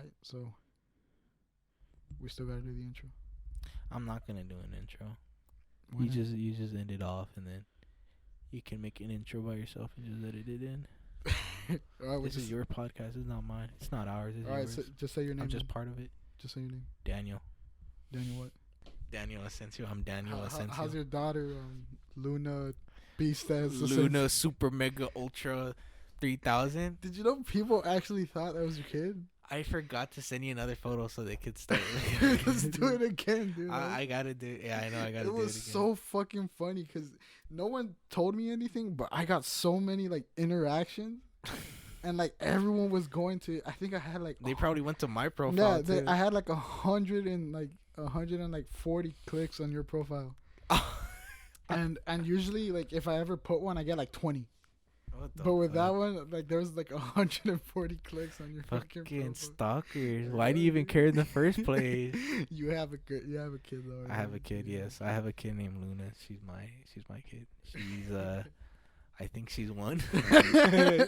Alright, so we still gotta do the intro. I'm not gonna do an intro. Why not? You just end it off, and then you can make an intro by yourself and just edit it in. Alright, This is your podcast. It's not mine. It's not ours. It's alright. yours. So just say your name. I'm just part of it. Just say your name. Daniel. Daniel what? Daniel Asensio. I'm Daniel Asensio. How's your daughter, Luna Beast? Luna Super Mega Ultra 3000? Did you know people actually thought that was your kid? I forgot to send you another photo so they could start. Let's do it again, dude. I gotta do it. Yeah, I know. I gotta do it again. It was so fucking funny because no one told me anything, but I got so many like interactions, and like everyone was going to. I think I had like they probably went to my profile. Yeah, I had like 140 clicks on your profile, and usually like if I ever put one, I get like 20. But with that one, like there was like 140 clicks on your fucking profile. Stalkers. Why do you even care in the first place? You have a kid though. I have a kid. Yes, I have a kid named Luna. She's my kid. She's I think she's one. I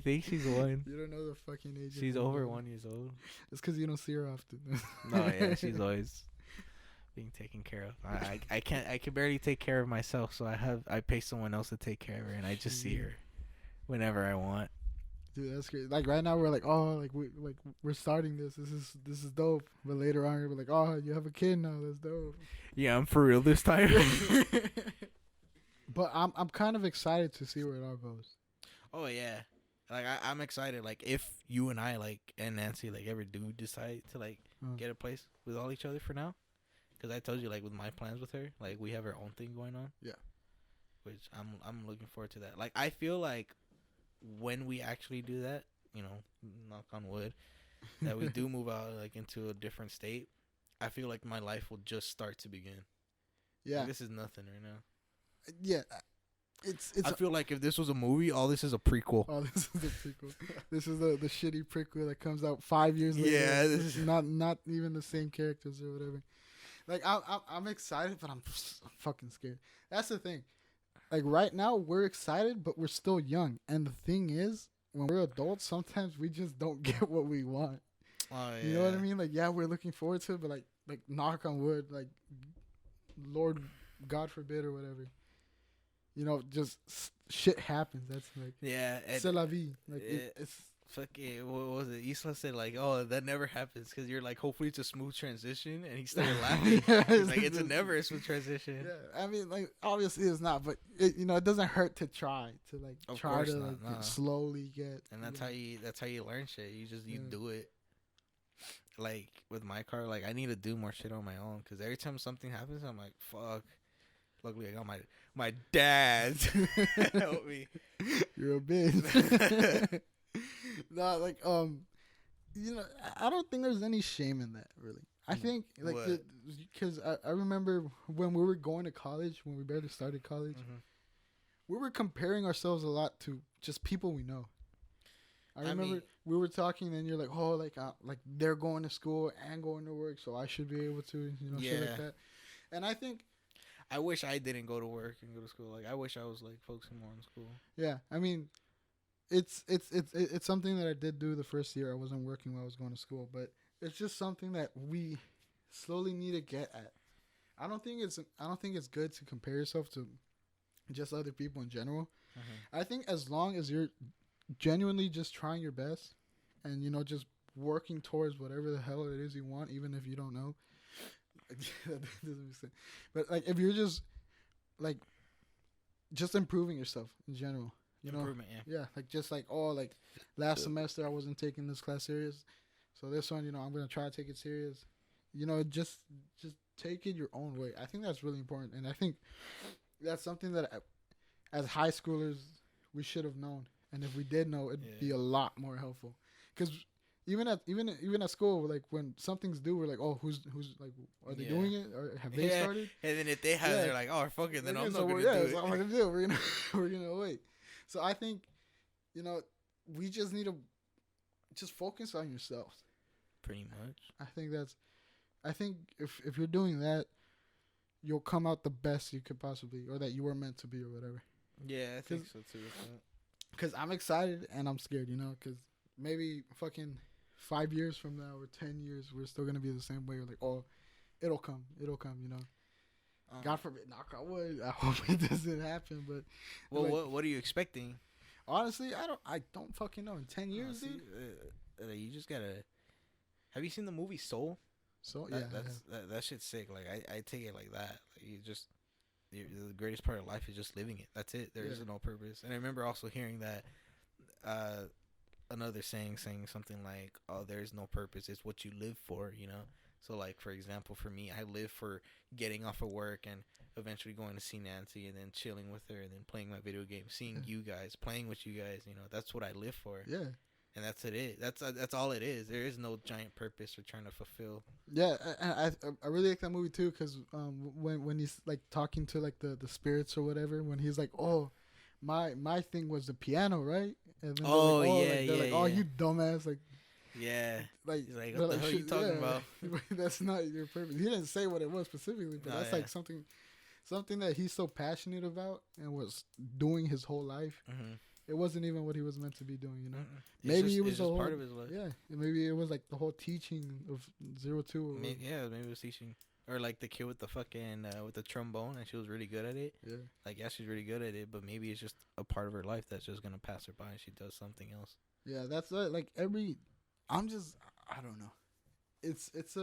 think she's one. You don't know the fucking age. She's over 1 year old. It's because you don't see her often. No, yeah, she's always being taken care of. I can barely take care of myself, so I pay someone else to take care of her, and I just see her whenever I want. Dude, that's great. Like right now, we're like, oh, we're starting this. This is dope. But later on, we're like, oh, you have a kid now. That's dope. Yeah, I'm for real this time. But I'm kind of excited to see where it all goes. Oh yeah, like I'm excited. Like if you and I and Nancy ever do decide to get a place with all each other for now. Because I told you, with my plans with her, we have our own thing going on. Yeah. Which I'm looking forward to that. I feel like when we actually do that, knock on wood, that we do move out, into a different state, I feel like my life will just start to begin. Yeah. This is nothing right now. Yeah. It's. I feel like if this was a movie, all this is a prequel. Oh, this is a prequel. This is the shitty prequel that comes out 5 years later. Yeah. This is not even the same characters or whatever. I'm excited, but I'm fucking scared. That's the thing. Right now, we're excited, but we're still young. And the thing is, when we're adults, sometimes we just don't get what we want. Oh, yeah. You know what I mean? Yeah, we're looking forward to it, but knock on wood, Lord, God forbid or whatever. Just shit happens. That's yeah. C'est la vie. It's. Fucking, what was it? Isla said, oh, that never happens because you're hopefully it's a smooth transition. And he started laughing. He's it's never a smooth transition. Yeah, I mean, obviously it's not, but it doesn't hurt to try to, slowly get. And that's how you learn shit. You do it. With my car, I need to do more shit on my own because every time something happens, I'm like, fuck. Luckily, I got my dad to help me. You're a bitch. No, I don't think there's any shame in that, really. I think, because I remember when we were going to college, when we barely started college, we were comparing ourselves a lot to just people we know. I remember we were talking, and you're like, oh, they're going to school and going to work, so I should be able to, shit like that. And I think, I wish I didn't go to work and go to school. I wish I was focusing more on school. Yeah, I mean. It's something that I did do the first year. I wasn't working while I was going to school, but it's just something that we slowly need to get at. I don't think it's good to compare yourself to just other people in general. Mm-hmm. I think as long as you're genuinely just trying your best and just working towards whatever the hell it is you want, even if you don't know. That doesn't make sense. But if you're just improving yourself in general. Improvement, yeah. Yeah, last semester I wasn't taking this class serious, so this one, I'm gonna try to take it serious. Just take it your own way. I think that's really important, and I think that's something that, as high schoolers, we should have known. And if we did know, it'd be a lot more helpful. Because even at school, when something's due, we're like, oh, who's are they doing it or have they started? And then if they have, they're like, oh, fuck it, then I'm not gonna do it. I'm not gonna do it. We're gonna wait. So I think, we just need to just focus on yourself. Pretty much. I think if you're doing that, you'll come out the best you could possibly, or that you were meant to be, or whatever. Yeah, I think so too. Because I'm excited and I'm scared, because maybe fucking 5 years from now or 10 years, we're still gonna be the same way. We're like, oh, it'll come, you know. God forbid, knock on wood. I hope it doesn't happen. But well, like, what are you expecting? honestly, I don't fucking know. In 10 years, dude. You just gotta. Have you seen the movie Soul? So that shit's sick. Like I take it like that. Like, you just the greatest part of life is just living it. That's it. There is no purpose. And I remember also hearing that another saying something like, "Oh, there is no purpose. It's what you live for." You know. So like for example, for me, I live for getting off of work and eventually going to see Nancy and then chilling with her and then playing my video game, seeing you guys, playing with you guys. You know, that's what I live for. Yeah. And that's it. That's all it is. There is no giant purpose we're trying to fulfill. Yeah, I really like that movie too, because when he's like talking to like the spirits or whatever, when he's like, oh, my thing was the piano, right? And then they're like, oh, you dumbass, like. Yeah. Like, he's like, what the hell are you talking about? That's not your purpose. He didn't say what it was specifically, but that's like something that he's so passionate about and was doing his whole life. Mm-hmm. It wasn't even what he was meant to be doing, you know. Maybe it was the whole part of his life. Yeah, maybe it was like the whole teaching of 02. Maybe it was teaching, or like the kid with the fucking with the trombone, and she was really good at it. Yeah, like she's really good at it, but maybe it's just a part of her life that's just gonna pass her by, and she does something else. Yeah, that's like I don't know. It's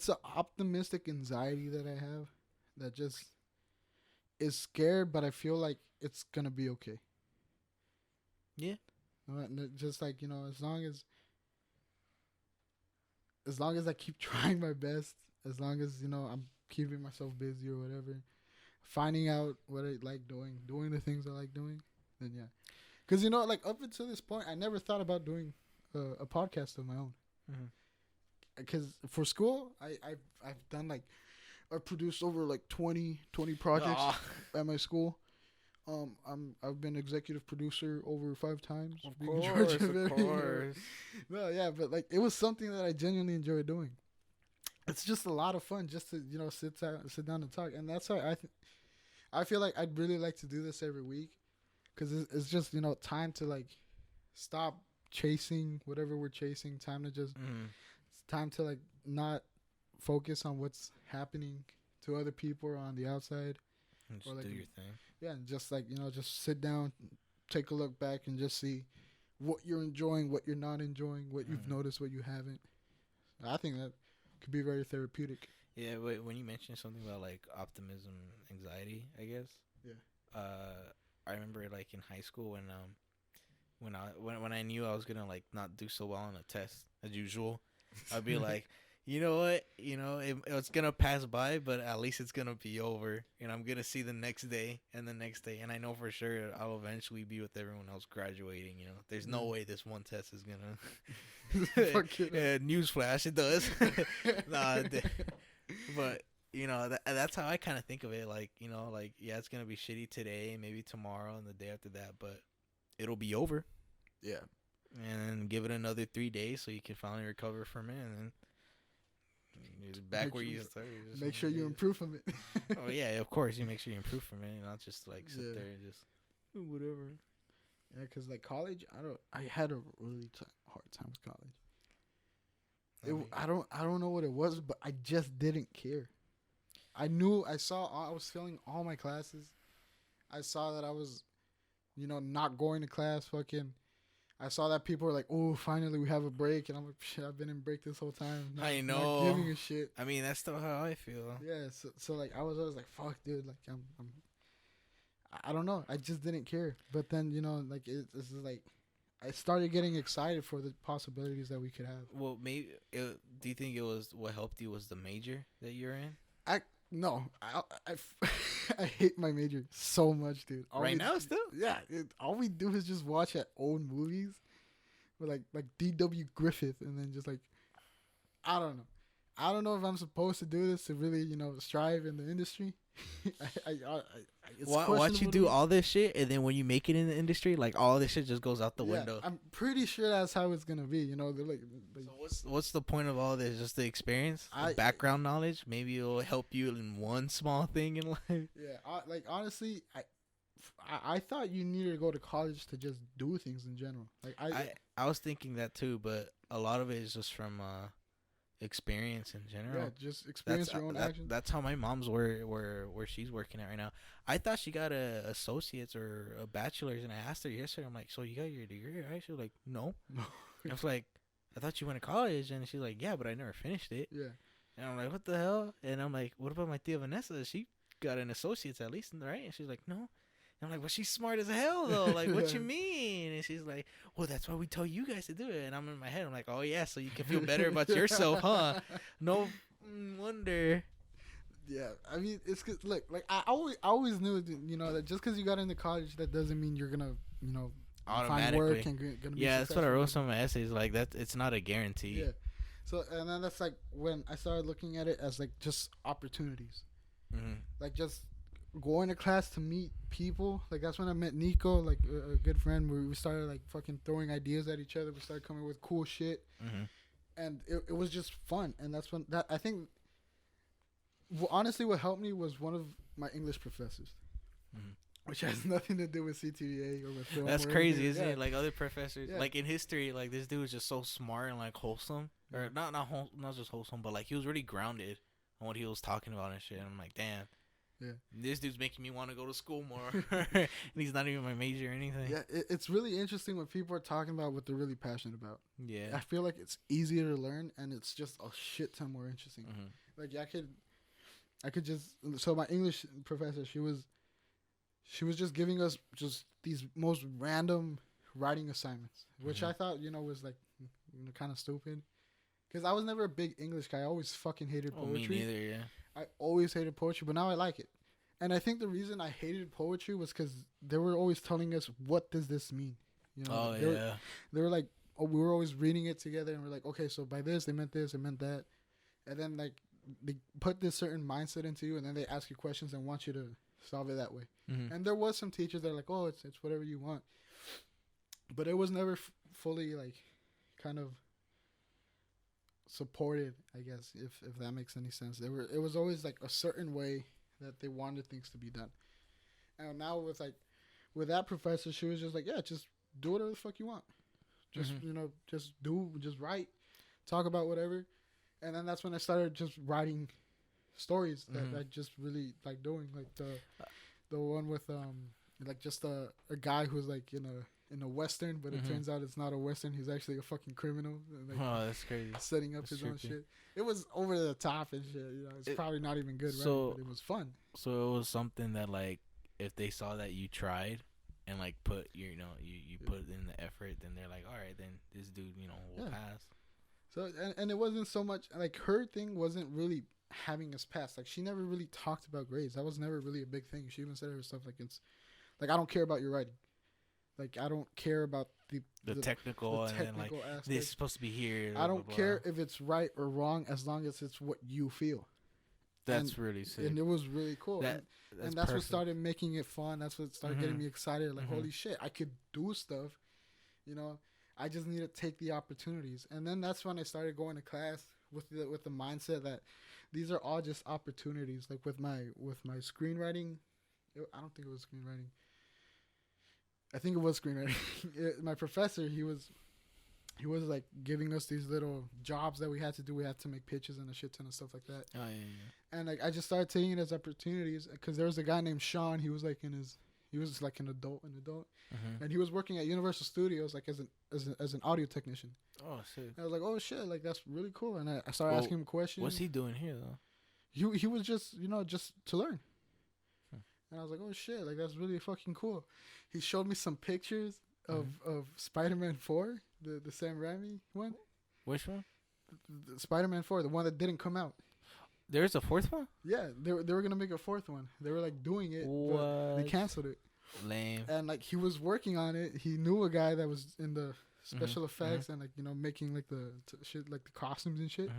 a optimistic anxiety that I have that just is scared, but I feel like it's gonna be okay. Yeah. Just like, you know, as long as I keep trying my best, as long as, you know, I'm keeping myself busy or whatever, finding out what I like doing the things I like doing, then yeah. Because, you know, like up until this point, I never thought about doing a podcast of my own. Because for school, I've done like, I've produced over like 20 projects at my school. I've been executive producer over 5 times. Of course. No, yeah, but like it was something that I genuinely enjoy doing. It's just a lot of fun just to, you know, sit down and talk, and that's why I feel like I'd really like to do this every week, because it's just, you know, time to like stop chasing whatever we're chasing. Time to just it's time to like not focus on what's happening to other people or on the outside. And just do your thing. Yeah, and just like, you know, just sit down, take a look back, and just see what you're enjoying, what you're not enjoying, what you've noticed, what you haven't. I think that could be very therapeutic. Yeah, wait, when you mentioned something about like optimism, anxiety, I guess. Yeah. I remember like in high school when I knew I was gonna like not do so well on a test as usual, I'd be like, you know what? You know, it's going to pass by, but at least it's going to be over. And I'm going to see the next day and the next day. And I know for sure I'll eventually be with everyone else graduating. You know, there's no way this one test is going to. Newsflash, it does. But, you know, that's how I kind of think of it. Like, you know, like, yeah, it's going to be shitty today, maybe tomorrow and the day after that. But it'll be over. Yeah. And give it another 3 days so you can finally recover from it. And then. Back where you started. Make sure you improve from it. Oh yeah, of course you make sure you improve from it, not just like sit there and just whatever. Yeah, because like college, I had a really hard time with college. I don't know what it was, but I just didn't care. I was failing all my classes. I saw that I was, you know, not going to class. I saw that people were like, "Oh, finally we have a break," and I'm like, "Shit, I've been in break this whole time." I know. Not giving a shit. I mean, that's still how I feel. Yeah. So like I was always like, "Fuck, dude!" Like I don't know. I just didn't care. But then, you know, like it's like I started getting excited for the possibilities that we could have. Well, maybe. Do you think it was what helped you was the major that you're in? No, I hate my major so much, dude. Right now, still? Yeah, all we do is just watch at old movies, with like D.W. Griffith, and then just like, I don't know. I don't know if I'm supposed to do this to really, you know, strive in the industry. Watch you do all this shit, and then when you make it in the industry, like all this shit just goes out the window. I'm pretty sure that's how it's gonna be. You know, they're like so what's the point of all this? Just the experience, the background knowledge. Maybe it'll help you in one small thing in life. Yeah, like honestly, I thought you needed to go to college to just do things in general. Like I was thinking that too, but a lot of it is just from experience in general. Yeah, just experience your own actions. That's how my mom's where she's working at right now. I thought she got a associate's or a bachelor's, and I asked her yesterday. I'm like, so you got your degree, right? She was like, no. I was like, I thought you went to college, and she's like, yeah, but I never finished it. Yeah. And I'm like, what the hell? And I'm like, what about my tia Vanessa? She got an associate's at least, right? And she's like, no. I'm like, well, she's smart as hell, though. Like, what you mean? And she's like, well, that's why we tell you guys to do it. And I'm in my head, I'm like, oh, yeah, so you can feel better about yourself, huh? No wonder. Yeah, I mean, it's cause, look, like, I always knew, you know, that just because you got into college, that doesn't mean you're going to, you know, find work and gonna be yeah, that's what I wrote some of my essays. Like, that it's not a guarantee. Yeah. So, and then that's, like, when I started looking at it as, like, just opportunities. Mm-hmm. Like, just going to class to meet people. Like, that's when I met Nico, like a good friend. We started like fucking throwing ideas at each other. We started coming with cool shit, and it was just fun. And that's when that I think, well, honestly, what helped me was one of my English professors, which has nothing to do with CTVA or with film. That's or crazy, anything. isn't Yeah. it? Like other professors, Yeah. like in history, like this dude was just so smart and like wholesome, or not just wholesome, but like he was really grounded on what he was talking about and shit. And I'm like, damn. Yeah. This dude's making me want to go to school more. And he's not even my major or anything. Yeah, it's really interesting when people are talking about what they're really passionate about. Yeah. I feel like it's easier to learn, and it's just a shit ton more interesting. Like, yeah, I could just. So my English professor, she was just giving us just these most random writing assignments, which I thought, you know, was like, you know, kind of stupid. Because I was never a big English guy. I always fucking hated poetry. Me neither, yeah. I always hated poetry, but now I like it. And I think the reason I hated poetry was because they were always telling us, what does this mean? You know, they were like, oh, we were always reading it together, and we're like, okay, so by this, they meant this, they meant that. And then, like, they put this certain mindset into you, and then they ask you questions and want you to solve it that way. And there was some teachers that are like, oh, it's whatever you want. But it was never fully, like, kind of supported, I guess, if that makes any sense. It was always like a certain way that they wanted things to be done. And now with that professor, she was just like, yeah, just do whatever the fuck you want. Just you know, just write, talk about whatever. And then that's when I started just writing stories that I just really like doing, like the one with like just a guy who's like in a Western, but it turns out it's not a Western. He's actually a fucking criminal. Like, oh, that's crazy. Setting up his own shit. It was over the top and shit. You know, it's probably not even good, right? But it was fun. So it was something that, like, if they saw that you tried and like put you put in the effort, then they're like, all right, then this dude, you know, will pass. So and it wasn't so much like her thing wasn't really having us pass. Like, she never really talked about grades. That was never really a big thing. She even said herself like, it's like, I don't care about your writing. Like, I don't care about the technical and then, like, aspects. this is supposed to be here. I don't care if it's right or wrong, as long as it's what you feel. That's really sick. And it was really cool. That's what started making it fun. That's what started getting me excited. Like, holy shit, I could do stuff. You know, I just need to take the opportunities. And then that's when I started going to class with the mindset that these are all just opportunities. Like with my screenwriting, I don't think it was screenwriting. I think it was screenwriting. My professor, he was like giving us these little jobs that we had to do. We had to make pitches and a shit ton of stuff like that. Oh yeah. And like, I just started taking it as opportunities, because there was a guy named Sean. He was like an adult, and he was working at Universal Studios like as an audio technician. Oh shit. And I was like, oh shit, like that's really cool. And I started asking him questions. What's he doing here though? He was just, you know, just to learn. And I was like, oh shit, like that's really fucking cool. He showed me some pictures of Spider-Man 4, the Sam Raimi one. Which one? The Spider-Man 4, the one that didn't come out. There's a fourth one? Yeah, they were gonna make a fourth one. They were like doing it, but they canceled it. Lame. And like, he was working on it. He knew a guy that was in the special effects and like, you know, making like the shit, like the costumes and shit.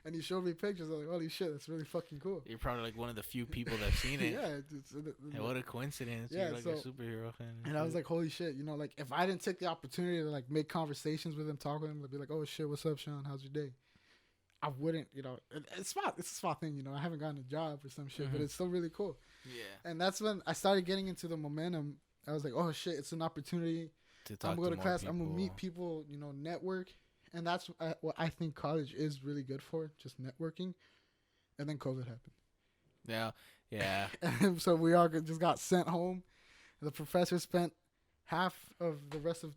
And he showed me pictures. I was like, holy shit, that's really fucking cool. You're probably like one of the few people that've seen it. Yeah. What a coincidence. Yeah, You're like a superhero fan. And I was like, holy shit, you know, like if I didn't take the opportunity to like make conversations with him, talk with him, I'd be like, oh shit, what's up, Sean? How's your day? I wouldn't, it's a small thing, I haven't gotten a job or some shit, but it's still really cool. Yeah. And that's when I started getting into the momentum. I was like, oh shit, it's an opportunity. I'm going to class. People. I'm going to meet people, network. And that's what I think college is really good for, just networking. And then COVID happened. Yeah. Yeah. And so we all just got sent home. The professor spent half of the rest of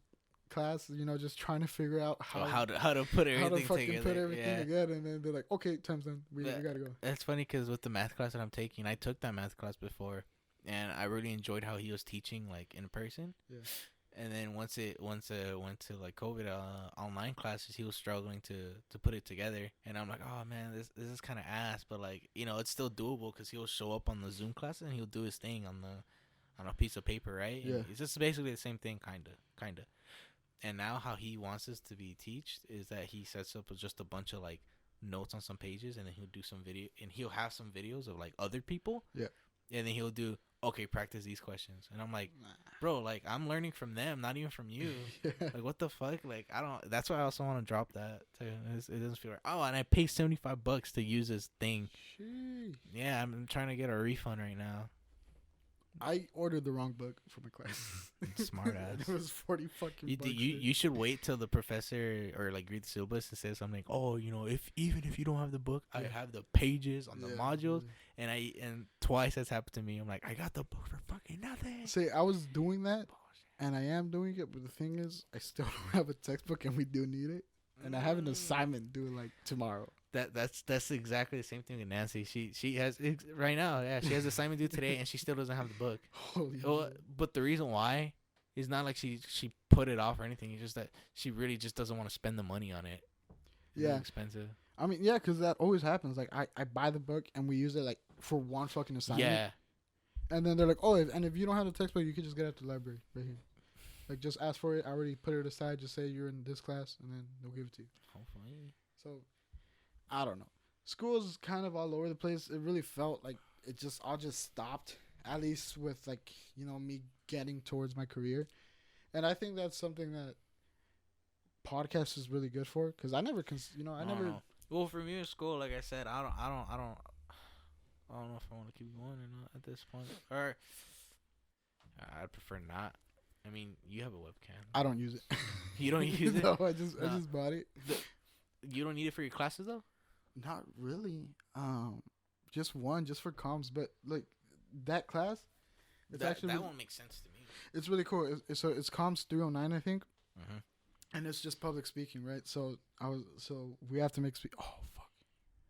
class, just trying to figure out how to put everything together. Put everything together. And then they're like, okay, time's done. We got to go. It's funny because with the math class that I'm taking, I took that math class before. And I really enjoyed how he was teaching, like, in person. Yeah. And then once it went to like COVID online classes, he was struggling to put it together. And I'm like, oh man, this is kind of ass, but like, it's still doable because he'll show up on the Zoom class and he'll do his thing on a piece of paper, right? Yeah. And it's just basically the same thing, kinda. And now how he wants us to be teached is that he sets up with just a bunch of like notes on some pages, and then he'll do some video, and he'll have some videos of like other people. Yeah. And then he'll do, okay, practice these questions. And I'm like, bro, like, I'm learning from them, not even from you. Yeah. Like, what the fuck? Like, that's why I also want to drop that, too. It doesn't feel right. Oh, and I pay $75 to use this thing. Sheesh. Yeah, I'm trying to get a refund right now. I ordered the wrong book for my class. Smart ass. It was 40 fucking bucks. You should wait till the professor or like read the syllabus and say something like, oh, if you don't have the book, I have the pages on the modules. Yeah. And twice that's happened to me. I'm like, I got the book for fucking nothing. See, I was doing that, and I am doing it, but the thing is, I still don't have a textbook, and we do need it. And I have an assignment due like tomorrow. That's exactly the same thing with Nancy. She has right now. Yeah, she has assignment due today, and she still doesn't have the book. Holy but the reason why is not like she put it off or anything. It's just that she really just doesn't want to spend the money on it. It's expensive. I mean, yeah, because that always happens. Like I buy the book and we use it like for one fucking assignment. Yeah. And then they're like, oh, if you don't have the textbook, you can just get it at the library right here. Like, just ask for it. I already put it aside. Just say you're in this class, and then they'll give it to you. Hopefully. So, I don't know. School's kind of all over the place. It really felt like it just all just stopped, at least with, like, me getting towards my career. And I think that's something that podcast is really good for, because I never, never. Well, for me in school, like I said, I don't know if I want to keep going or not at this point. Or I'd prefer not. I mean, you have a webcam. I don't use it. You don't use it? No, I just bought it. You don't need it for your classes, though? Not really. Just one, just for comms. But, like, that class, that won't make sense to me. It's really cool. It's comms 309, I think. Mm-hmm. And it's just public speaking, right? So we have to make Oh, fuck.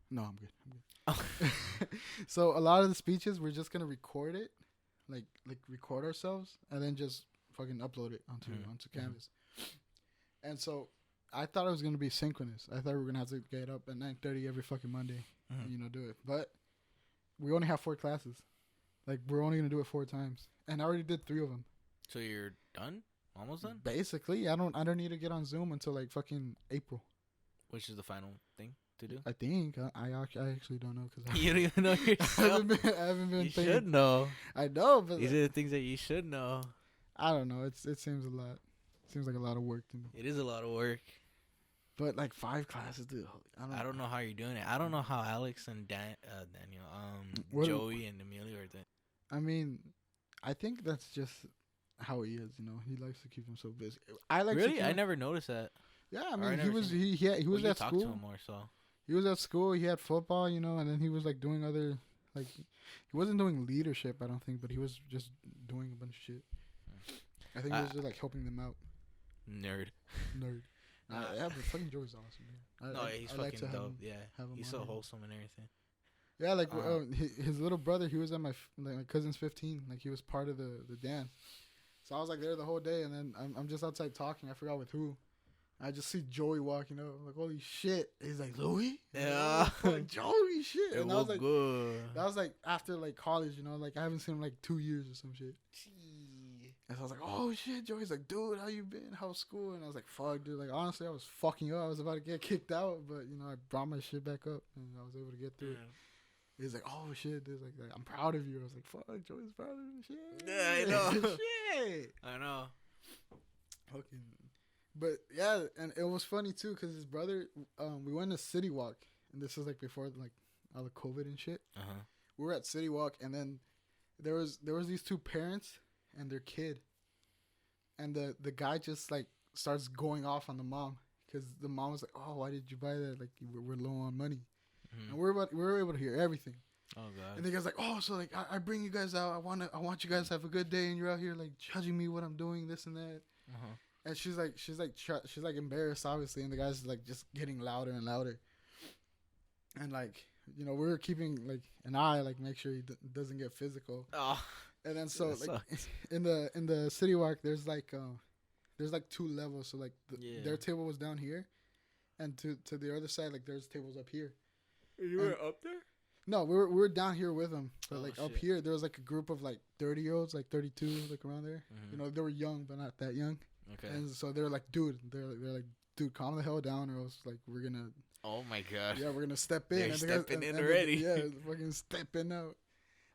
No, I'm good. So a lot of the speeches, we're just going to record it. Like record ourselves and then just fucking upload it onto Canvas. And so I thought it was going to be synchronous. I thought we were going to have to get up at 9:30 every fucking Monday and, do it. But we only have 4 classes. Like, we're only going to do it 4 times. And I already did 3 of them. So you're done? Almost done? Basically. I don't need to get on Zoom until, like, fucking April. Which is the final thing to do? I think. I actually don't know. Cause you don't even know yourself? I haven't been you paying. Should know. I know, but these are the things that you should know. I don't know. It seems a lot. It seems like a lot of work to me. It is a lot of work. But like 5 classes, dude. I don't know how you're doing it. I don't know how Alex and Daniel, Joey and Emilio are doing. I mean, I think that's just how he is. He likes to keep himself busy. I like. Really, I never noticed that. Yeah, I mean, he was at school. To him more, so. He was at school. He had football, and then he was like doing other like. He wasn't doing leadership, I don't think, but he was just doing a bunch of shit. I think he was just like helping them out. Nerd. Yeah, but fucking Joey's awesome, man. He's fucking dope. He's so wholesome and everything. Yeah, like his little brother, he was at my cousin's 15. Like, he was part of the dance. So I was like there the whole day, and then I'm just outside talking. I forgot with who. I just see Joey walking up. I'm like, holy shit. He's like, Louis? Yeah. Like, Joey, shit. And that was like, good. That was like after like college, like I haven't seen him like 2 years or some shit. And so I was like, oh shit, Joey's like, dude, how you been? How's school? And I was like, fuck, dude. Like, honestly, I was fucking up. I was about to get kicked out, but I brought my shit back up and I was able to get through it. He's like, oh shit, dude. Like, I'm proud of you. I was like, fuck, Joey's proud of me. Shit. Yeah, I know. Shit. I know. Fucking. But yeah, and it was funny too because his brother, we went to City Walk and this is like before like all the COVID and shit. Uh-huh. We were at City Walk, and then there was these two parents and their kid, and the guy just like starts going off on the mom because the mom was like, "Oh, why did you buy that? Like we're low on money," and we were able to hear everything. Oh god. And the guy's like, "Oh, so like I bring you guys out. I want you guys to have a good day, and you're out here like judging me what I'm doing, this and that." Uh-huh. And she's like embarrassed, obviously, and the guy's like just getting louder and louder. And like, you know, we were keeping like an eye, like make sure he doesn't get physical. Oh. And then so That like sucks. in the City Walk, there's like 2 levels. So like their table was down here, and to the other side, like there's tables up here. You were up there? No, we were down here with them. But like up shit. here, there was like a group of like 30-year-olds, like 32, like around there. Mhm. You know, they were young but not that young. Okay. And so they're like, they're like, dude, calm the hell down, or else like we're gonna, Oh my god. we're gonna step in. They're And the guys- stepping in and already. yeah, fucking stepping out.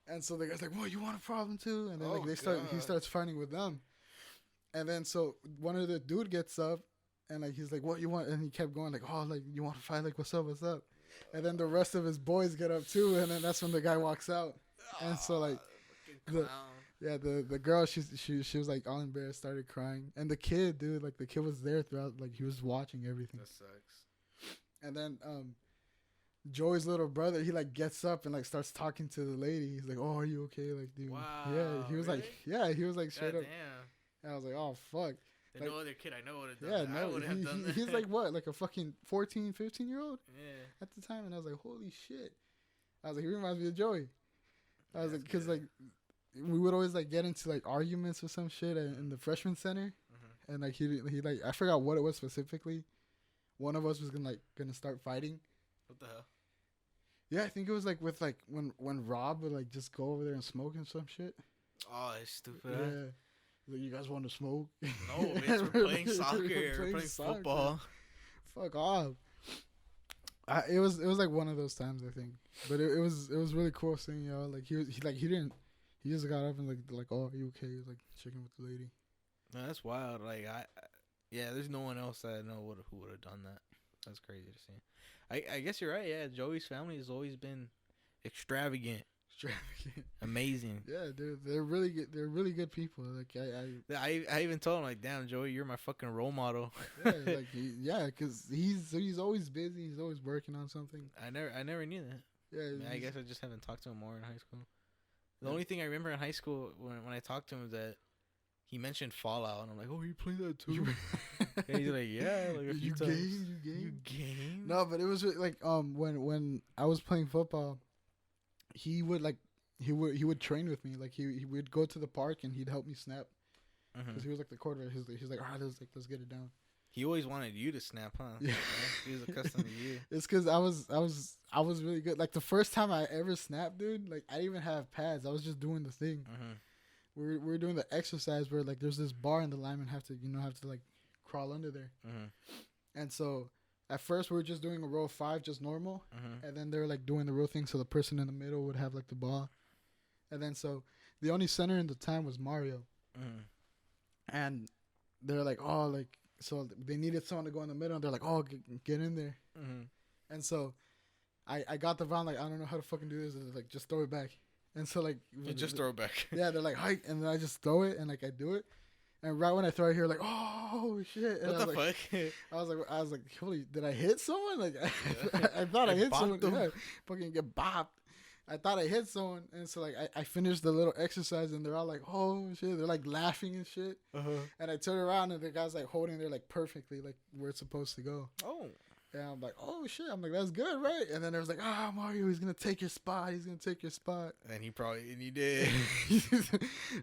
And so the guy's like, "Well, you want a problem too?" And then like he God. starts fighting with them. And then so one of the dude gets up, and like he's like, "What you want?" And he kept going like, "Oh, like you want to fight? Like what's up? What's up?" And then the rest of his boys get up too, and then that's when the guy walks out. And so like the girl, she was like all embarrassed, started crying, and the kid, dude, like the kid was there throughout, like he was watching everything. That sucks. And then Joey's little brother, he like gets up and like starts talking to the lady. He's like, "Oh, are you okay?" Like, dude, yeah. He was really? like, yeah, he was like straight God up. damn. And I was like, "Oh fuck." There's no other kid I know would have done Yeah, that. I no, would have done that. he's like what, like a fucking 14, 15-year-old Yeah. at the time, and I was like, "Holy shit!" I was like, "He reminds me of Joey." I was like, because like we would always like get into like arguments or some shit in the freshman center, and like he like I forgot what it was specifically. One of us was gonna start fighting. What the hell? Yeah, I think it was like with like when Rob would like just go over there and smoke and some shit. Oh, it's stupid. Yeah. Like, you guys want to smoke? No, bitch, we're playing soccer. We're playing football. Fuck off. It was like one of those times, I think. But it was really cool seeing y'all. Like he just got up and like, "Oh, are you okay?" He was like checking with the lady. No, that's wild. Like there's no one else that I know who would have done that. That's crazy to see. I guess you're right. Yeah, Joey's family has always been extravagant, amazing. Yeah, they're really good. They're really good people. Like I even told him like, "Damn, Joey, you're my fucking role model." yeah, because he's always busy. He's always working on something. I never knew that. Yeah, I guess I just haven't talked to him more in high school. The only thing I remember in high school when I talked to him was that he mentioned Fallout, and I'm like, "Oh, you play that too?" And he's like, "Yeah, like a few times." You game? No, but it was like when I was playing football, he would train with me. Like he would go to the park and he'd help me snap because he was like the quarterback. He's like, "All right, let's get it down." He always wanted you to snap, huh? Yeah. He was accustomed to you. It's because I was really good. Like the first time I ever snapped, dude. Like I didn't even have pads. I was just doing the thing. We were doing the exercise where like there's this bar and the linemen have to like crawl under there. And so at first we were just doing a row of 5, just normal, and then they were like doing the real thing. So the person in the middle would have like the ball, and then so the only center in the time was Mario, and they're like, "Oh, like." So they needed someone to go in the middle, and they're like, "Oh, get in there." And so I got the ball, like, I don't know how to fucking do this. And like, just throw it back. And so like, you just throw it back. Yeah, they're like, "Hike," and then I just throw it, and like I do it, and right when I throw it here, like, "Oh shit!" And What the fuck? I was like, "Holy, did I hit someone?" Like I thought I hit someone. Yeah, fucking get bopped. I thought I hit someone, and so like I finished the little exercise, and they're all like, "Oh shit!" They're like laughing and shit. And I turn around, and the guy's like holding there like perfectly, like where it's supposed to go. Oh. And I'm like, "Oh shit!" I'm like, "That's good, right?" And then there's like, Mario, he's gonna take your spot. He's gonna take your spot. And he did.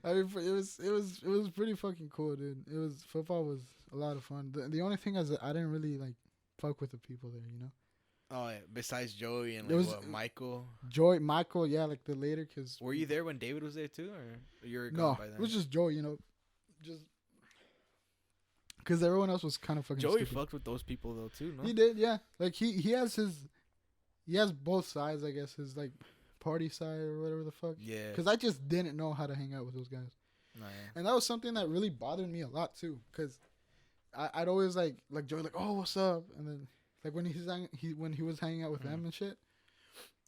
I mean, it was pretty fucking cool, dude. Football was a lot of fun. The only thing is that I didn't really like fuck with the people there, you know. Oh, yeah. Besides Joey and like Michael. Michael, yeah, like the later, cause. Were you there when David was there too, or you were No, gone by then? it was just Joey, you know, just because everyone else was kind of fucking. Joey stupid. fucked with those people though too, no? He did, yeah. Like he has both sides, I guess. His like party side or whatever the fuck. Yeah. Because I just didn't know how to hang out with those guys. Oh, yeah. And that was something that really bothered me a lot too, because I'd always like Joey, like, "Oh, what's up?" And then Like when when he was hanging out with them and shit,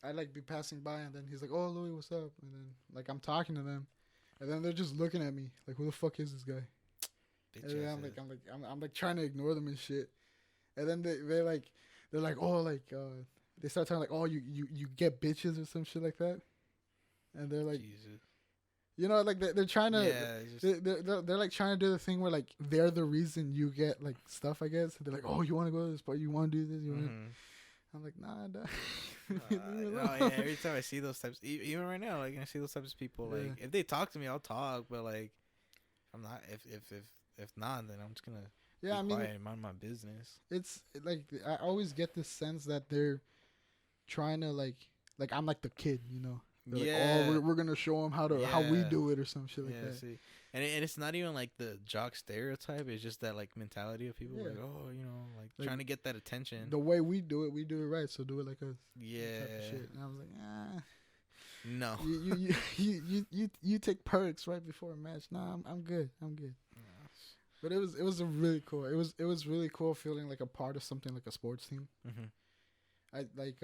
I'd like be passing by and then he's like, "Oh, Louis, what's up?" And then like I'm talking to them, and then they're just looking at me like, "Who the fuck is this guy?" And then I'm like trying to ignore them and shit, and then they're like, "Oh, like they start talking like, oh, you get bitches or some shit like that," and they're like, Jesus. you know, like they're trying to, Yeah, they're like trying to do the thing where like they're the reason you get like stuff, I guess. They're like, "Oh, you want to go to this party? You want to do this? You want?" I'm like, "Nah, nah." yeah, every time I see those types, even right now, like I see those types of people, like if they talk to me, I'll talk, but like I'm not. If not, then I'm just gonna be quiet and mind my business. It's like I always get this sense that they're trying to like I'm like the kid, you know. They're like, "Oh, we're gonna show them how we do it or some shit like that." See. And it's not even like the jock stereotype. It's just that like mentality of people like, oh, you know, like trying to get that attention. The way we do it right. So do it like us. Yeah. Type of shit. And I was like, no. You take perks right before a match. Nah, I'm good. But it was a really cool. It was really cool feeling like a part of something like a sports team. Mm-hmm. I like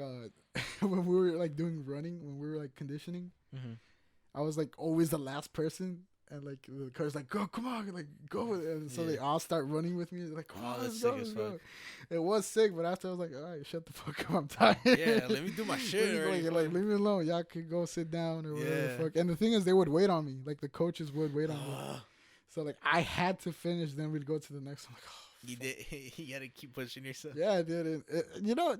when we were like doing running, when we were like conditioning, I was like always the last person, and like the coach like, "Go, come on, like go," and so they all start running with me. They're like, "Come on, let's go." It was sick, but after I was like, "All right, shut the fuck up, I'm tired." Yeah, let me do my shit. Like leave me alone. Y'all could go sit down or whatever the fuck. And the thing is, they would wait on me. Like the coaches would wait on me. So like I had to finish, then we'd go to the next one. Like, you did. You gotta keep pushing yourself. Yeah, I did. You know,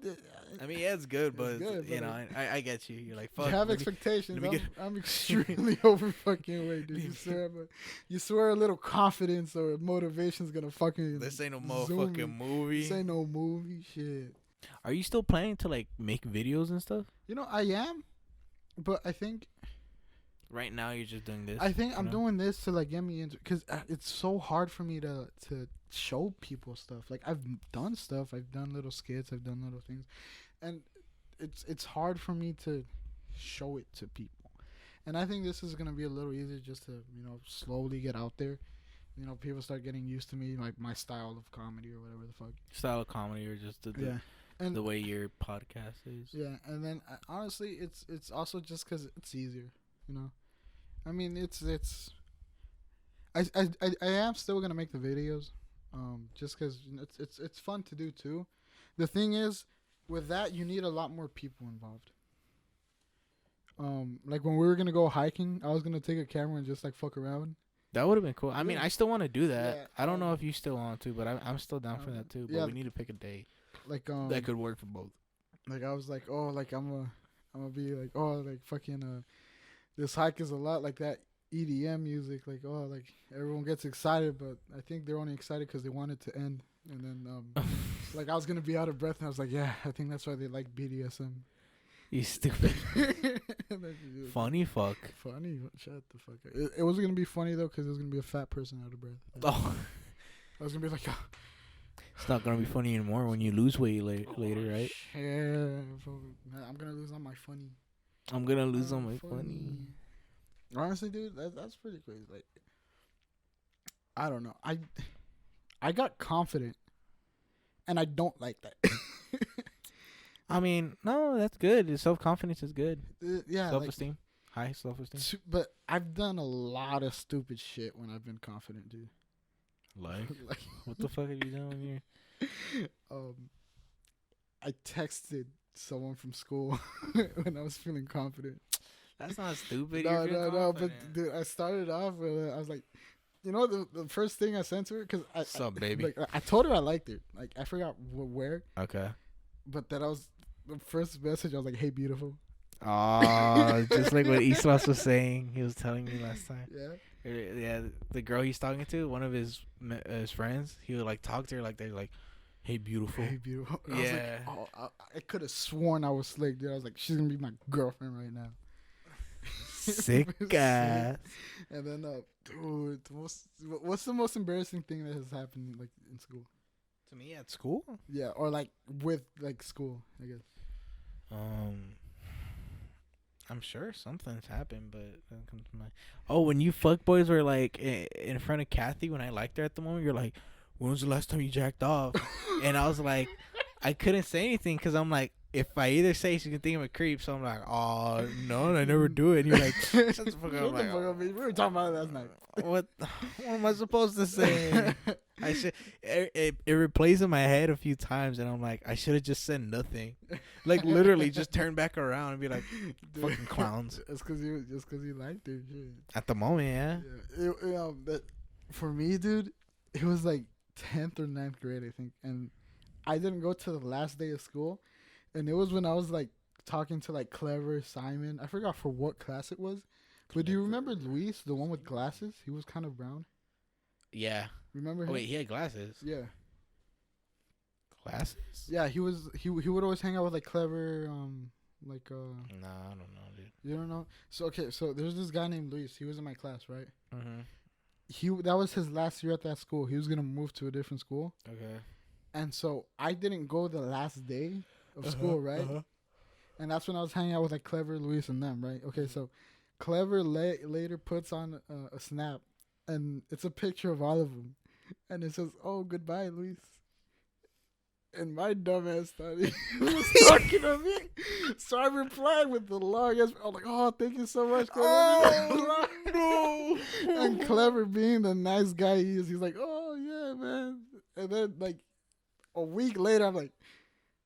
I mean, yeah, it's good, but you know, I get you. You're like, fuck. You have expectations. I'm extremely over fucking way, dude. You swear a little confidence or motivation's gonna fucking. This ain't no motherfucking movie. This ain't no movie, shit. Are you still planning to like make videos and stuff? You know, I am, but I think. Right now, you're just doing this. I think I'm doing this to like get me into, because it's so hard for me to show people stuff. Like I've done stuff, I've done little skits, I've done little things, and it's hard for me to show it to people. And I think this is gonna be a little easier just to slowly get out there. You know, people start getting used to me, like my style of comedy or whatever the fuck. Style of comedy or just the way your podcast is. Yeah, and then honestly, it's also just because it's easier. You know, I mean, I am still gonna make the videos, just because it's fun to do too. The thing is, with that, you need a lot more people involved. Like when we were gonna go hiking, I was gonna take a camera and just like fuck around. That would have been cool. I mean, I still want to do that. Yeah, I don't know if you still want to, but I'm still down for that too. But we need to pick a day. Like that could work for both. Like I was like, oh, like I'm gonna be like, oh, like fucking this hike is a lot like that EDM music. Like, oh, like everyone gets excited, but I think they're only excited because they want it to end. And then, like I was gonna be out of breath, and I was like, yeah, I think that's why they like BDSM. You stupid. Funny fuck. Funny. Shut the fuck up. It wasn't gonna be funny though, because it was gonna be a fat person out of breath. Oh. I was gonna be like, oh. It's not gonna be funny anymore when you lose weight later, right? Yeah, I'm gonna lose on my funny. I'm gonna lose on my funny. Honestly, dude, that's pretty crazy. Like, I don't know. I got confident, and I don't like that. I mean, no, that's good. Self-confidence is good. Yeah, self-esteem, high self-esteem. But I've done a lot of stupid shit when I've been confident, dude. Like what the fuck have you done when you're? I texted someone from school when I was feeling confident. That's not stupid. No. But dude, I started off with I was like, you know, the first thing I sent to her, because what's up, baby? I told her I liked her. Like I forgot where. Okay. But that I was the first message. I was like, "Hey, beautiful." Just like what Islas was saying. He was telling me last time. Yeah. Yeah. The girl he's talking to, one of his friends, he would like talk to her like they're like, "Hey, beautiful." Hey, beautiful. Yeah. I was like, I could have sworn I was slick, dude. I was like, she's gonna be my girlfriend right now. Sick ass. And then, dude, what's the most embarrassing thing that has happened like in school? To me, at school? Yeah, or like with like school, I guess. I'm sure something's happened, but it doesn't come to mind. Oh, when you fuckboys were like in front of Kathy when I liked her at the moment, you're like, when was the last time you jacked off? And I was like, I couldn't say anything because I'm like, if I either say she's gonna think I'm a creep, so I'm like, oh no, I never do it. And you're like, shut the fuck up. Shut the fuck up, bitch. We were talking about it last night. What am I supposed to say? I should. It replayed in my head a few times, and I'm like, I should have just said nothing. Like literally, just turn back around and be like, fucking clowns. It's because you liked her. Shit. At the moment, yeah. That for me, dude, it was like 10th or 9th grade, I think, and I didn't go to the last day of school, and it was when I was like talking to like Clever, Simon. I forgot for what class it was, but do you remember Luis, the one with glasses? He was kind of brown. Yeah. Remember him? Oh, wait, he had glasses. Yeah. Glasses? Yeah, he would always hang out with like Clever, Nah, I don't know, dude. You don't know? So there's this guy named Luis. He was in my class, right? Mm-hmm. That was his last year at that school. He was gonna move to a different school. Okay. And so I didn't go the last day of school, right? And that's when I was hanging out with like Clever, Luis, and them, right? Okay, so Clever later puts on a snap, and it's a picture of all of them, and it says, "Oh, goodbye, Luis." And my dumbass thought he was talking to me, so I replied with the long ass. I'm like, "Oh, thank you so much, Clever." Oh, no. And Clever, being the nice guy he is, he's like, "Oh yeah, man." And then like a week later, I'm like,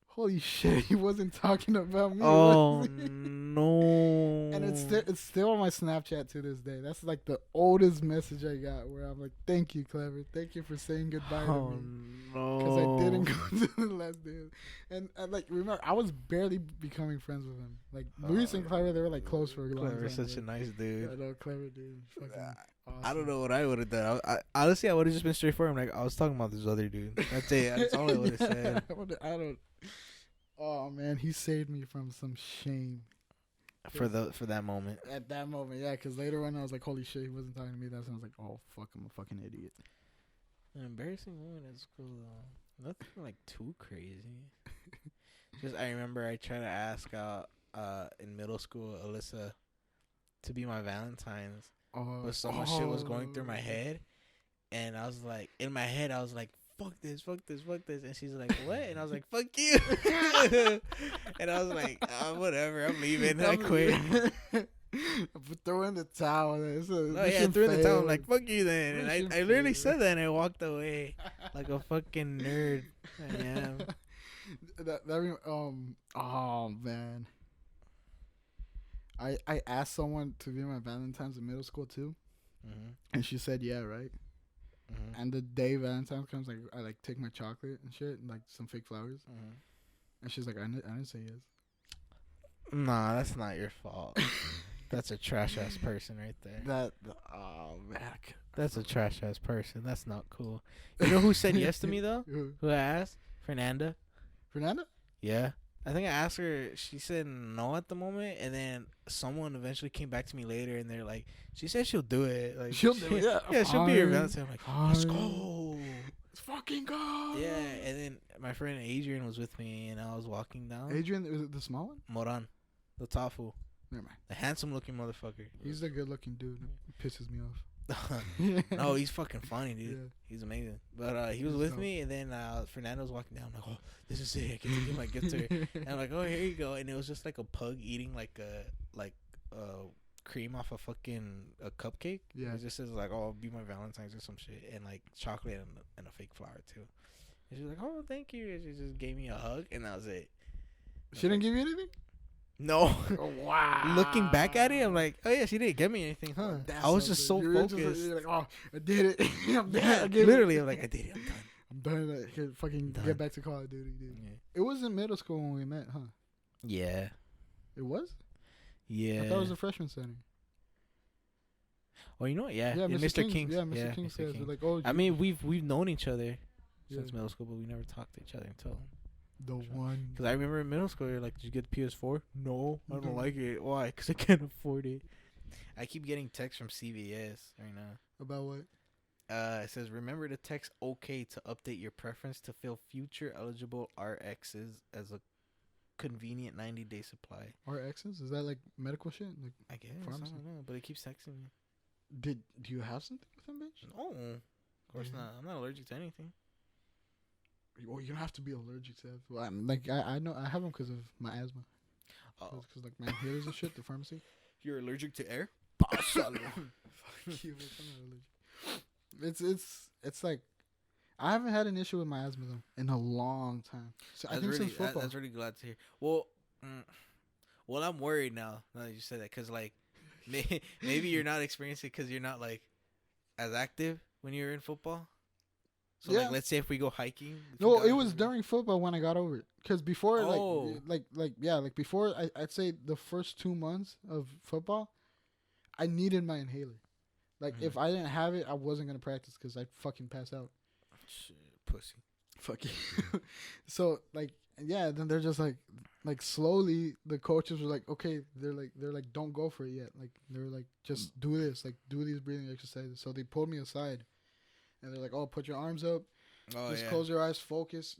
holy shit, he wasn't talking about me. Oh no! And it's still on my Snapchat to this day. That's like the oldest message I got, where I'm like, "Thank you, Clever. Thank you for saying goodbye to me." No! Because I didn't go to the last day, and like remember, I was barely becoming friends with him. Like Luis and Clever, they were like close for a long time. Clever's such a nice dude. I know, Clever dude. Fucking awesome. I don't know what I would have done. Honestly, I would have just been straightforward. I'm like, I was talking about this other dude. That's it. That's all I would have said. I don't. Oh man, he saved me from some shame. For that moment. At that moment, yeah, because later on I was like, holy shit, he wasn't talking to me. That's when I was like, oh fuck, I'm a fucking idiot. An embarrassing moment at school though. Nothing like too crazy. Just I remember I tried to ask out in middle school Alyssa to be my Valentine's. But so much shit was going through my head, and I was like, in my head I was like, fuck this, and she's like, what? And I was like, fuck you. And I was like, whatever, I'm leaving. I quit. Throw in the towel. Threw in the towel. I'm like, fuck you then. And I literally said that, and I walked away like a fucking nerd. I am. Oh man. I asked someone to be my Valentine's in middle school too, and she said yeah, right. And the day Valentine's comes, like I like take my chocolate and shit and like some fake flowers, and she's like, I didn't say yes. Nah, that's not your fault. That's a trash ass person right there. Oh man, that's a trash ass person. That's not cool. You know who said yes to me though? Who I asked? Fernanda. Fernanda? Yeah. I think I asked her. She said no at the moment, and then someone eventually came back to me later, and they're like, "She said she'll do it. Like she'll do it. Yeah, she'll be your Valentine." I'm like, "Let's go, let's fucking go." Yeah, and then my friend Adrian was with me, and I was walking down. Adrian, was it the small one? Moran, the tall fool. Never mind. The handsome looking motherfucker. He's a good looking dude. It pisses me off. No, he's fucking funny, dude. Yeah. He's amazing. But he was with me, and then Fernando was walking down. I'm like, oh, this is it. I get to give my gift to her. And I'm like, oh, here you go. And it was just like a pug eating like cream off a fucking a cupcake. Yeah. It just says like, oh, be my Valentine's or some shit, and like chocolate and a fake flower too. And she was like, oh, thank you. And she just gave me a hug, and that was it. She didn't give you anything? No. Oh, wow. Looking back at it, I'm like, oh yeah, she didn't get me anything, huh? I was just so focused. You're like, oh, I did it. I'm literally, I'm like, I did it. I'm done. I can fucking get back to Call of Duty, dude. Yeah. It was in middle school when we met, huh? Yeah. It was? Yeah. I thought it was a freshman setting. Well, you know what? Yeah. Yeah, Mr. King. Yeah, Mr. King says, like, oh. I mean, we've known each other since middle school, but we never talked to each other until. The one. Because I remember in middle school, you're like, did you get the PS4? No, I don't like it. Why? Because I can't afford it. I keep getting texts from CVS right now. About what? It says, remember to text OK to update your preference to fill future eligible RXs as a convenient 90-day supply. RXs? Is that like medical shit? Like I guess. Pharmacy? I don't know, but it keeps texting me. Do you have something with them, bitch? No. Of course not. I'm not allergic to anything. well, you don't have to be allergic to that. Well, I know I have them because of my asthma. Because like my inhalers and shit, the pharmacy. You're allergic to air? Fuck you, bitch, I'm not allergic. It's like I haven't had an issue with my asthma though in a long time. So I think since football. That's really glad to hear. Well, I'm worried now that you said that because like maybe you're not experiencing it because you're not like as active when you're in football. So like, let's say if we go hiking. No, it was during football when I got over it. Because before, like before, I'd say the first 2 months of football, I needed my inhaler. Like if I didn't have it, I wasn't gonna practice because I'd fucking pass out. Shit, pussy. Fuck you. So like, yeah, then they're just like slowly the coaches were like, okay, they're like, don't go for it yet. Like they're like, just do this, like do these breathing exercises. So they pulled me aside. And they're like, oh, put your arms up. Close your eyes.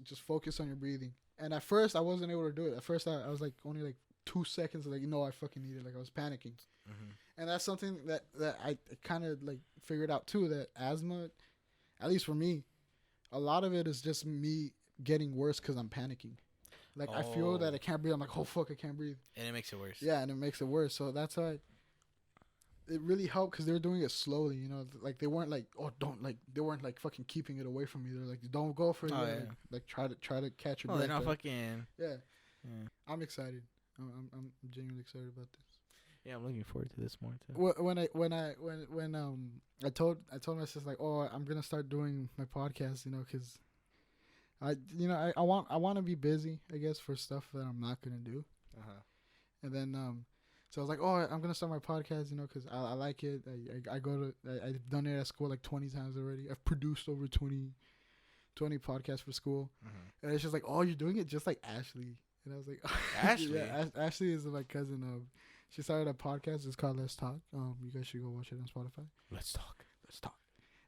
Just focus on your breathing. And at first, I wasn't able to do it. At first, I was like only like 2 seconds. Like, I fucking need it. Like, I was panicking. And that's something that I kind of like figured out too. That asthma, at least for me, a lot of it is just me getting worse because I'm panicking. Like, I feel that I can't breathe. I'm like, oh, fuck, I can't breathe. And it makes it worse. Yeah, and it makes it worse. So that's why it really helped because they were doing it slowly, like they weren't like, oh, don't, like they weren't like fucking keeping it away from me. They're like, don't go for it. Oh, yeah. Like try to catch your breath. breath. They're not fucking. Yeah. I'm excited. I'm genuinely excited about this. Yeah, I'm looking forward to this more too. When I told my sister like, oh, I'm gonna start doing my podcast, because I want to be busy, I guess, for stuff that I'm not gonna do. And then so I was like, oh, I'm going to start my podcast, because I like it. I've done it at school like 20 times already. I've produced over 20 podcasts for school. And it's just like, oh, you're doing it just like Ashley. And I was like, Ashley? Yeah, Ashley is my cousin. She started a podcast. It's called Let's Talk. You guys should go watch it on Spotify. Let's talk.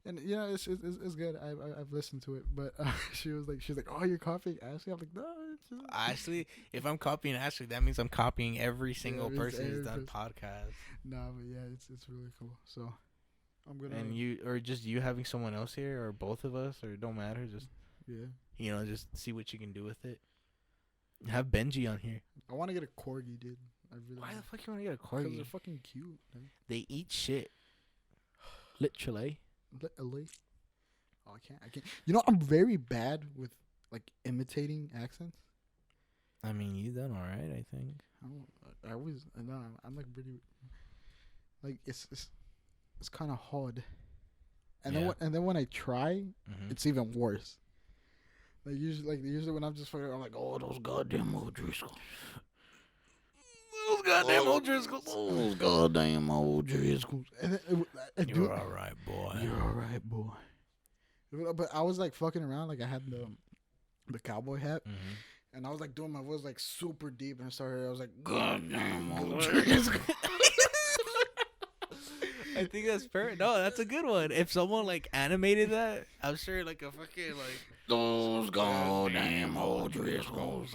And it's good. I've listened to it, but she's like, oh, you're copying Ashley. I'm like, no, it's just Ashley. If I'm copying Ashley, that means I'm copying every single person who's done podcasts. Nah, but yeah, it's really cool. So I'm gonna. And you having someone else here, or both of us, or it don't matter. Just just see what you can do with it. Have Benji on here. I want to get a corgi, dude. Why the fuck you want to get a corgi? Because they're fucking cute. Man. They eat shit. Literally. Oh, I can't. I'm very bad with like imitating accents. I mean, you done all right, I think. I'm like pretty. Like it's kind of hard. And then when I try, it's even worse. Like usually when I'm just fucking, I'm like, oh, those goddamn O'Driscolls. Those goddamn O'Driscolls. You're all right, boy. You're all right, boy. But I was like fucking around. Like I had the cowboy hat. And I was like doing my voice like super deep. And I was like, goddamn O'Driscolls. I think that's fair. No, that's a good one. If someone like animated that, I'm sure like a fucking like those goddamn O'Driscolls.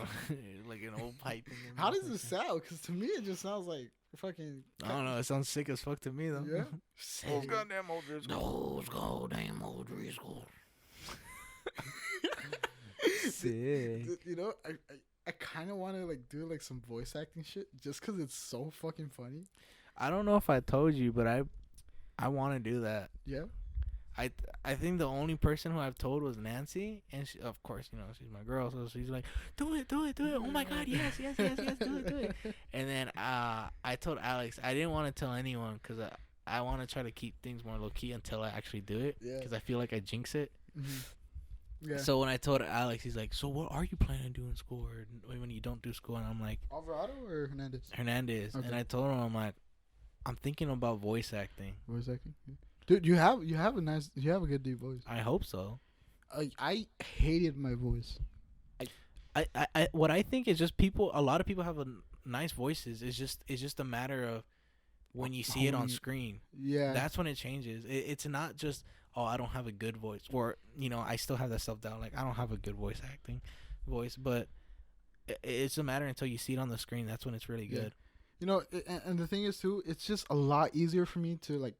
Like an old piping. How does it sound? Because to me it just sounds like fucking. I don't know. It sounds sick as fuck to me though. Yeah. Those goddamn O'Driscolls. Those goddamn O'Driscolls. Sick. I kind of want to like do like some voice acting shit just because it's so fucking funny. I don't know if I told you, but I want to do that. Yeah. I think the only person who I've told was Nancy, and she, of course, she's my girl, so she's like, do it. Oh my God, yes, do it. And then I told Alex I didn't want to tell anyone because I want to try to keep things more low key until I actually do it. Yeah. Because I feel like I jinx it. Yeah. So when I told Alex, he's like, so what are you planning to do in school or when you don't do school? And I'm like, Alvarado or Hernandez? Hernandez. Okay. And I told him, I'm like, I'm thinking about voice acting. Voice acting? Yeah. Dude, you have a good deep voice. I hope so. I hated my voice. I what I think is just a lot of people have nice voices. It's just a matter of when you see it on screen. Yeah. That's when it changes. It's not just, oh, I don't have a good voice, or I still have that self-doubt, like I don't have a good voice, but it's a matter until you see it on the screen. That's when it's really good. And the thing is too, it's just a lot easier for me to like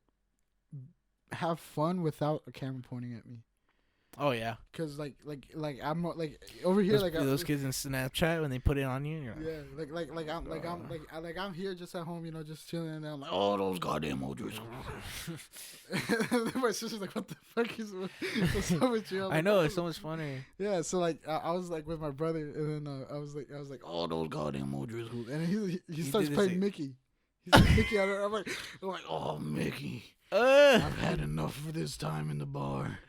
have fun without a camera pointing at me. Oh yeah. Cause I'm like over here Those kids in Snapchat when they put it on you. You're I'm here just at home, just chilling, and I'm like, oh, those goddamn emojis. My sister's like, what the fuck what's up with you? I know, it's so much funnier. Yeah, so like I was like with my brother, and then I was like, oh, those goddamn emojis, and he starts playing Mickey. He's like Mickey. I'm like, oh, Mickey. I've had enough for this time in the bar.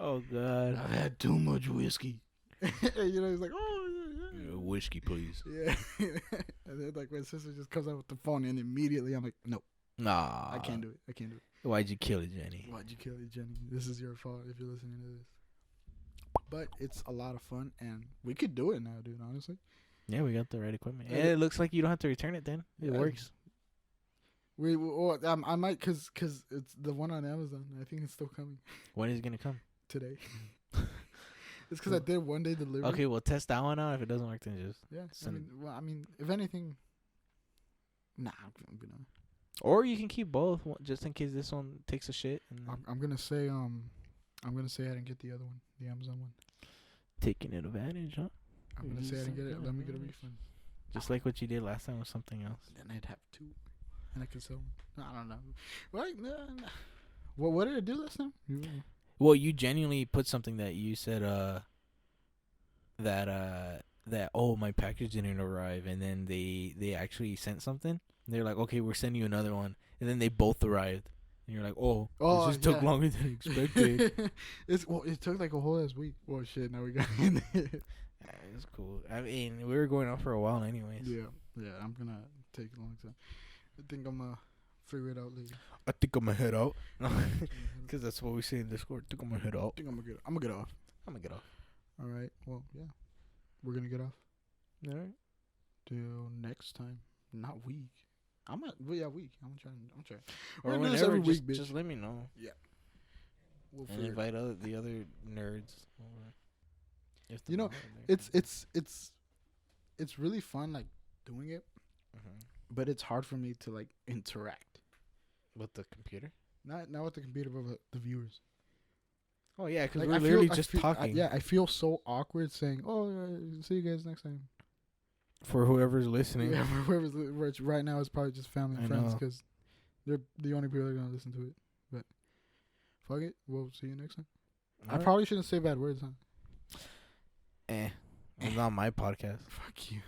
Oh God! I've had too much whiskey. He's like, oh, yeah. Whiskey, please. Yeah. And then like my sister just comes out with the phone, and immediately I'm like, no, nah, I can't do it. Why'd you kill it, Jenny? This is your fault if you're listening to this. But it's a lot of fun, and we could do it now, dude. Honestly. Yeah, we got the right equipment. And it looks like you don't have to return it. Then it works. I might, cause it's the one on Amazon. I think it's still coming. When is it gonna come? Today. It's because I did 1-day delivery. Okay, we'll test that one out. If it doesn't work, then just I mean, if anything, nah, I'm gonna. Or you can keep both, just in case this one takes a shit. I'm gonna say I didn't get the other one, the Amazon one. Taking advantage, huh? I'm gonna say I didn't get it. Let me get a refund. Just like what you did last time with something else. Then I'd have two, and I could sell one. I don't know. Right? Well, what did I do last time? Well, you genuinely put something that you said that oh, my package didn't arrive, and then they actually sent something. They're like, okay, we're sending you another one, and then they both arrived, and you're like, oh this just took longer than expected. It took like a whole ass week. Well, shit, now we got in there. It's cool. I mean, we were going on for a while anyways. Yeah, I'm gonna take a long time. I think I'm gonna figure it out later. I think I'm gonna head out. Because that's what we say in Discord. I think I'm gonna head out. I think I'm gonna get off. All right. Well, yeah. We're gonna get off. All right. Till next time. Not week. Week. I'm trying. Or whenever, this every week, bitch. Just let me know. Yeah. We'll invite the other nerds over. It's really fun, like, doing it. Mm-hmm. But it's hard for me to, like, interact. With the computer? Not with the computer, but with the viewers. Oh, yeah, because we're literally just talking. I feel so awkward saying, oh, see you guys next time. For whoever's listening. Yeah, for whoever's which right now is probably just family and friends because they're the only people that are going to listen to it. But fuck it. We'll see you next time. I probably shouldn't say bad words, huh? It's not my podcast. Fuck you.